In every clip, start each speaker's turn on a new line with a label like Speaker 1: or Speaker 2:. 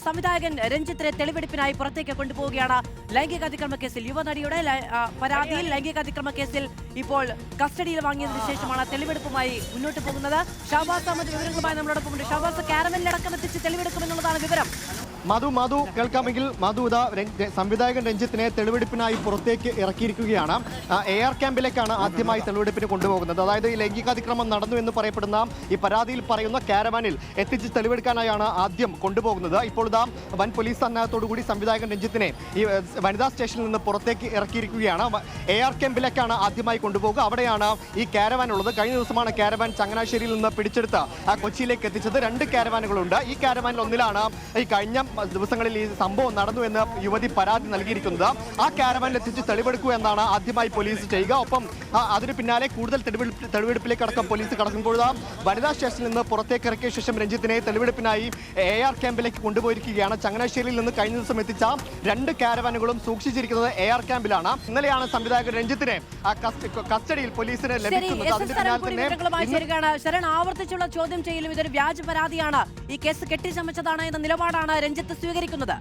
Speaker 1: സംവിധായകൻ രഞ്ജിത്തിനെ തെളിവെടുപ്പിനായി പുറത്തേക്ക് കൊണ്ടുപോവുകയാണ്. ലൈംഗികാതിക്രമ കേസിൽ യുവനടിയുടെ പരാതിയിൽ ലൈംഗികാതിക്രമ കേസിൽ ഇപ്പോൾ കസ്റ്റഡിയിൽ വാങ്ങിയതിനു ശേഷമാണ് തെളിവെടുപ്പുമായി മുന്നോട്ട് പോകുന്നത്. ഷഹബാസ് അഹമ്മദ് വിവരങ്ങളുമായി നമ്മളോടൊപ്പമുണ്ട്. ഷഹബാസ്, കാരവനിലടക്കം എത്തിച്ച് തെളിവെടുക്കുമെന്നുള്ളതാണ് വിവരം.
Speaker 2: മധു കേൾക്കാമെങ്കിൽ മധു, ഇതാ സംവിധായകൻ രഞ്ജിത്തിനെ തെളിവെടുപ്പിനായി പുറത്തേക്ക് ഇറക്കിയിരിക്കുകയാണ്. AR ക്യാമ്പിലേക്കാണ് ആദ്യമായി തെളിവെടുപ്പിന് കൊണ്ടുപോകുന്നത്. അതായത് ഈ ലൈംഗികാതിക്രമം നടന്നു എന്ന് പറയപ്പെടുന്ന ഈ പരാതിയിൽ പറയുന്ന കാരവാനിൽ എത്തിച്ച് തെളിവെടുക്കാനായാണ് ആദ്യം കൊണ്ടുപോകുന്നത്. ഇപ്പോൾ ഇതാ വൻ പോലീസ് സന്നാഹത്തോടുകൂടി സംവിധായകൻ രഞ്ജിത്തിനെ ഈ വനിതാ സ്റ്റേഷനിൽ നിന്ന് പുറത്തേക്ക് ഇറക്കിയിരിക്കുകയാണ്. AR ക്യാമ്പിലേക്കാണ് ആദ്യമായി കൊണ്ടുപോകുക. അവിടെയാണ് ഈ കാരവാൻ ഉള്ളത്. കഴിഞ്ഞ ദിവസമാണ് കാരവാൻ ചങ്ങനാശ്ശേരിയിൽ നിന്ന് പിടിച്ചെടുത്ത് കൊച്ചിയിലേക്ക് എത്തിച്ചത്. 2 കാരവാനുകളുണ്ട്. ഈ കാരവാനിൽ ഒന്നിലാണ് ഈ കഴിഞ്ഞ ദിവസങ്ങളിൽ ഈ സംഭവം നടന്നു എന്ന് യുവതി പരാതി നൽകിയിരിക്കുന്നത്. ആ കാരവാനിൽ എത്തിച്ച് തെളിവെടുക്കുക എന്നാണ് ആദ്യമായി പോലീസ് ചെയ്യുക. ഒപ്പം അതിന് പിന്നാലെ കൂടുതൽ തെളിവെടുപ്പിലേക്ക് അടക്കം പോലീസ് കടക്കുമ്പോൾ വനിതാ സ്റ്റേഷനിൽ നിന്ന് പുറത്തേക്ക് ഇറക്കിയ ശേഷം രഞ്ജിത്തിനെ തെളിവെടുപ്പിനായി AR ക്യാമ്പിലേക്ക് കൊണ്ടുപോയിരിക്കുകയാണ്. ചങ്ങനാശ്ശേരിയിൽ നിന്ന് കഴിഞ്ഞ ദിവസം എത്തിച്ച 2 കാരവാനുകളും സൂക്ഷിച്ചിരിക്കുന്നത് AR ക്യാമ്പിലാണ്. ഇന്നലെയാണ് സംവിധായകൻ രഞ്ജിത്തിനെ കസ്റ്റഡിയിൽ പോലീസിന് ലഭിക്കുന്നത്.
Speaker 1: ശരൺ, ആവർത്തിച്ചുള്ള ചോദ്യം ചെയ്യലും ഇതൊരു വ്യാജ പരാതിയാണ്, ഈ കേസ് കെട്ടിച്ചമച്ചതാണ് എന്ന നിലപാടാണ് രഞ്ജിത്ത് സ്വീകരിക്കുന്നത്.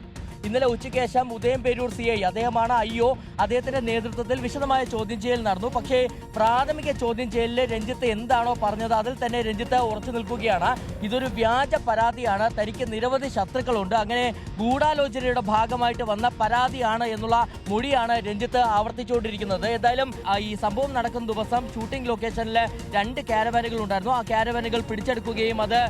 Speaker 3: ഇന്നലെ ഉച്ചയ്ക്ക് ശേഷം ഉദയംപേരൂർ CI അദ്ദേഹമാണ് IO, അദ്ദേഹത്തിന്റെ നേതൃത്വത്തിൽ വിശദമായ ചോദ്യം ചെയ്യൽ നടന്നു. പക്ഷേ പ്രാഥമിക ചോദ്യം ചെയ്യലിൽ രഞ്ജിത്ത് എന്താണോ പറഞ്ഞത് അതിൽ തന്നെ രഞ്ജിത്ത് ഉറച്ചു നിൽക്കുകയാണ്. ഇതൊരു വ്യാജ പരാതിയാണ്, തനിക്ക് നിരവധി ശത്രുക്കളുണ്ട്, അങ്ങനെ ഗൂഢാലോചനയുടെ ഭാഗമായിട്ട് വന്ന പരാതിയാണ് എന്നുള്ള മൊഴിയാണ് രഞ്ജിത്ത് ആവർത്തിച്ചുകൊണ്ടിരിക്കുന്നത്. ഏതായാലും ഈ സംഭവം നടക്കുന്ന ദിവസം ഷൂട്ടിംഗ് ലൊക്കേഷനിൽ 2 കാരവാനുകൾ ഉണ്ടായിരുന്നു. ആ കാരവാനുകൾ പിടിച്ചെടുക്കുകയും അത്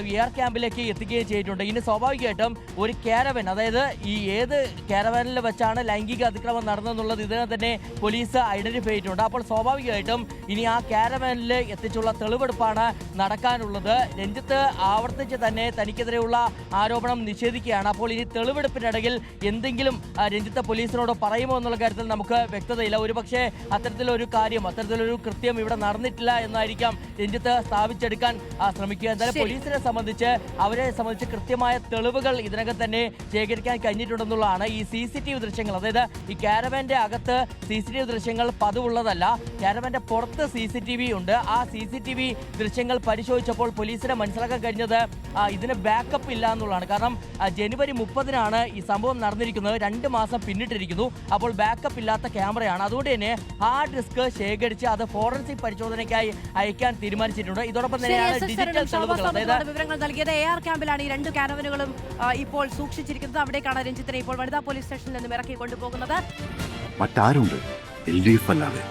Speaker 3: AR ക്യാമ്പിലേക്ക് എത്തിക്കുകയും ചെയ്തിട്ടുണ്ട്. ഇനി സ്വാഭാവികമായിട്ടും ഒരു കാരവൻ, അതായത് ഈ ഏത് കാരവാനിൽ വെച്ചാണ് ലൈംഗിക അതിക്രമം നടന്നെന്നുള്ളത് ഇതിനെ തന്നെ പോലീസ് ഐഡന്റിഫൈ ചെയ്തിട്ടുണ്ട്. അപ്പോൾ സ്വാഭാവികമായിട്ടും ഇനി ആ കാരവാനിൽ എത്തിച്ചുള്ള തെളിവെടുപ്പാണ് നടക്കാനുള്ളത്. രഞ്ജിത്ത് ആവർത്തിച്ച് തന്നെ തനിക്കെതിരെയുള്ള ആരോപണം നിഷേധിക്കുകയാണ്. അപ്പോൾ ഇനി തെളിവെടുപ്പിനിടയിൽ എന്തെങ്കിലും രഞ്ജിത്ത് പോലീസിനോട് പറയുമോ എന്നുള്ള കാര്യത്തിൽ നമുക്ക് വ്യക്തതയില്ല. ഒരുപക്ഷെ അത്തരത്തിലൊരു കൃത്യം ഇവിടെ നടന്നിട്ടില്ല എന്നായിരിക്കാം രഞ്ജിത്ത് സ്ഥാപിച്ചെടുക്കാൻ ശ്രമിക്കുക. എന്തായാലും പോലീസിനെ സംബന്ധിച്ച് അവരെ സംബന്ധിച്ച് കൃത്യമായ തെളിവുകൾ ഇതിനകം തന്നെ ശേഖരിക്കാൻ കഴിഞ്ഞിട്ടുണ്ടെന്നുള്ളതാണ്. ഈ CCTV ദൃശ്യങ്ങൾ, അതായത് ഈ കാരവാന്റെ അകത്ത് CCTV ദൃശ്യങ്ങൾ പതിവുള്ളതല്ല, കാരവാന്റെ പുറത്ത് CCTV ഉണ്ട്. ആ CCTV ദൃശ്യങ്ങൾ പരിശോധിച്ചപ്പോൾ പോലീസിനെ മനസ്സിലാക്കാൻ കഴിഞ്ഞത് ഇതിന് ബാക്കപ്പ് ഇല്ല എന്നുള്ളതാണ്. കാരണം ജനുവരി 30-നാണ് ഈ സംഭവം നടന്നിരിക്കുന്നത്, 2 മാസം പിന്നിട്ടിരിക്കുന്നു. അപ്പോൾ ബാക്കപ്പ് ഇല്ലാത്ത ക്യാമറയാണ്. അതുകൊണ്ട് തന്നെ ഹാർഡ് ഡിസ്ക് ശേഖരിച്ച് അത് ഫോറൻസിക് പരിശോധനയ്ക്കായി അയക്കാൻ തീരുമാനിച്ചിട്ടുണ്ട്. ഇതോടൊപ്പം തന്നെയാണ് ഡിജിറ്റൽ തെളിവുകൾ, അതായത്
Speaker 1: വിവരങ്ങൾ നൽകിയത്. AR ക്യാമ്പിലാണ് ഈ 2 കാരവനുകളും ഇപ്പോൾ സൂക്ഷിച്ചിരിക്കുന്നത്. അവിടേക്കാണ് രഞ്ജിത്തിനെ ഇപ്പോൾ വനിതാ പോലീസ് സ്റ്റേഷനിൽ നിന്നും ഇറക്കി കൊണ്ടുപോകുന്നത്.
Speaker 4: മറ്റാരുണ്ട് LDF അല്ലാതെ?